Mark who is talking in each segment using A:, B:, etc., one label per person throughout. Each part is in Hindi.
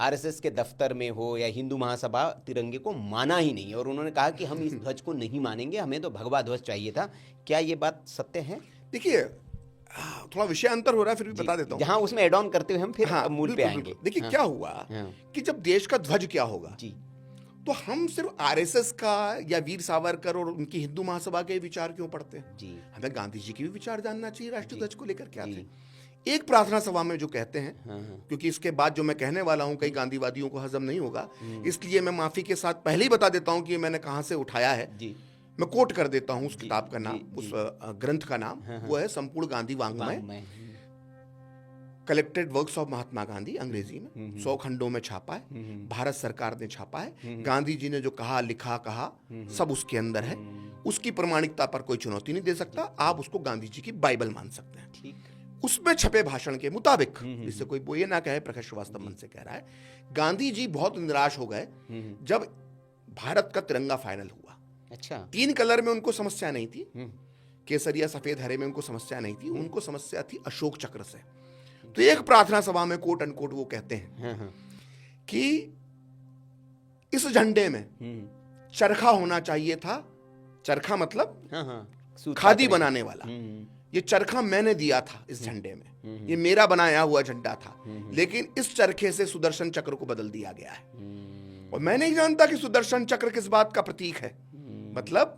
A: आरएसएस के दफ्तर में हो या हिंदू महासभा तिरंगे को माना ही नहीं, और उन्होंने कहा कि हम इस ध्वज को नहीं मानेंगे, हमें तो भगवा ध्वज चाहिए था। क्या ये बात सत्य है?
B: देखिए, थोड़ा विषय अंतर हो रहा है, फिर भी बता देता हूँ।
A: जहां उसमें एड ऑन करते हुए हम फिर
B: हाँ,
A: मूल पे
B: बिल्कुल,
A: आएंगे।
B: बिल्कुल। देखिए,
A: हाँ,
B: क्या हुआ
A: हाँ,
B: कि जब देश का ध्वज क्या होगा,
A: जी
B: तो हम सिर्फ आरएसएस का या वीर सावरकर और उनकी हिंदू महासभा के विचार क्यों पढ़ते हैं?
A: जी
B: हमें गांधी जी के भी विचार जानना चाहिए राष्ट्रीय ध्वज को लेकर क्या
A: जी।
B: थे। एक प्रार्थना सभा में जो कहते हैं,
A: हाँ, हाँ,
B: क्योंकि इसके बाद जो मैं कहने वाला हूं कई गांधीवादियों को हजम नहीं होगा, इसलिए मैं माफी के साथ पहले ही बता देता हूं कि ये मैंने कहां से उठाया है।
A: जी
B: मैं कोट कर देता हूं उस किताब का नाम,
A: जी,
B: उस ग्रंथ का नाम। वो है संपूर्ण गांधी वाङ्मय,
A: मैं
B: collected works of Mahatma Gandhi, अंग्रेजी में 100 खंडों में छापा है, भारत सरकार ने छापा है। गांधी जी ने जो कहा, लिखा, कहा, सब उसके अंदर है। उसकी प्रमाणिकता पर कोई चुनौती नहीं दे सकता। आप उसको गांधी जी की बाइबल मान सकते हैं।
A: ठीक।
B: उसमें छपे भाषण के मुताबिक, जिससे कोई वो ये ना कहे प्रकाश श्रीवास्तव मन से कह रहा है, गांधी जी बहुत निराश हो गए जब भारत का तिरंगा फाइनल हुआ।
A: अच्छा।
B: 3 कलर में उनको समस्या नहीं थी, केसरिया, सफेद, हरे में उनको समस्या नहीं थी। उनको समस्या थी अशोक चक्र से। तो एक प्रार्थना सभा में कोट अनकोट वो कहते हैं कि इस झंडे में चरखा होना चाहिए था। चरखा मतलब खादी बनाने वाला। ये चरखा मैंने दिया था इस झंडे में, ये मेरा बनाया हुआ झंडा था, लेकिन इस चरखे से सुदर्शन चक्र को बदल दिया गया है। और मैं नहीं जानता कि सुदर्शन चक्र किस बात का प्रतीक है। मतलब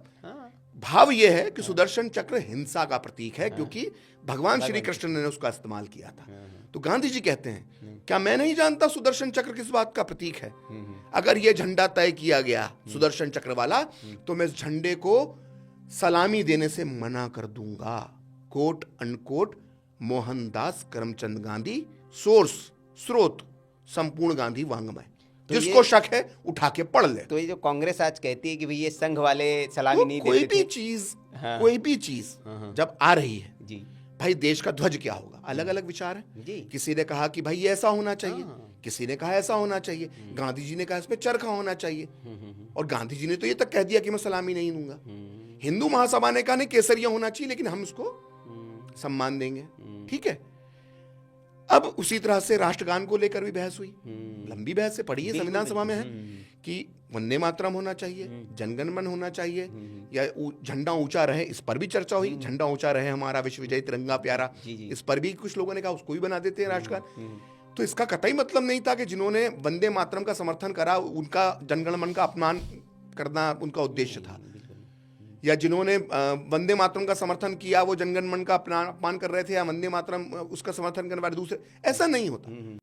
B: भाव यह है कि सुदर्शन चक्र हिंसा का प्रतीक है, क्योंकि भगवान श्री कृष्ण ने उसका इस्तेमाल किया था। तो गांधी जी कहते हैं, क्या मैं नहीं जानता सुदर्शन चक्र किस बात का प्रतीक है? अगर यह झंडा तय किया गया सुदर्शन चक्र वाला, तो मैं इस झंडे को सलामी देने से मना कर दूंगा। Quote unquote Mohandas Karamchand Gandhi, source स्रोत संपूर्ण गांधी वाङ्मय। जिसको शक है उठा के पढ़ ले।
A: तो ये जो कांग्रेस आज कहती है कि भाई ये संघ वाले सलामी नहीं
B: कोई
A: देते
B: भी
A: थे।
B: चीज,
A: हाँ,
B: कोई भी चीज जब आ रही है,
A: जी
B: भाई देश का ध्वज क्या होगा, अलग अलग विचार है।
A: जी।
B: किसी ने कहा कि भाई ये ऐसा होना चाहिए, किसी ने कहा ऐसा होना चाहिए। गांधी जी ने कहा इसमें चरखा होना चाहिए, और गांधी जी ने तो ये तक कह दिया कि मैं सलामी नहीं दूंगा। हिंदू महासभा ने कहा नहीं केसरिया होना चाहिए, लेकिन हम उसको सम्मान देंगे। ठीक है। अब उसी तरह से राष्ट्रगान को लेकर भी बहस हुई, लंबी बहस से पढ़ी है, संविधान सभा में है कि वंदे मातरम होना चाहिए, जनगण मन होना चाहिए, या झंडा ऊंचा रहे, इस पर भी चर्चा हुई। झंडा ऊंचा रहे हमारा विश्व विजयी तिरंगा प्यारा, इस पर भी कुछ लोगों ने कहा उसको भी बना देते हैं राष्ट्रगान। तो इसका कतई मतलब नहीं था कि जिन्होंने वंदे मातरम का समर्थन करा उनका जनगण मन का अपमान करना उनका उद्देश्य था, या जिन्होंने वंदे मातरम का समर्थन किया वो जनगण मन का अपमान कर रहे थे, या वंदे मातरम उसका समर्थन करने वाले दूसरे। ऐसा नहीं होता।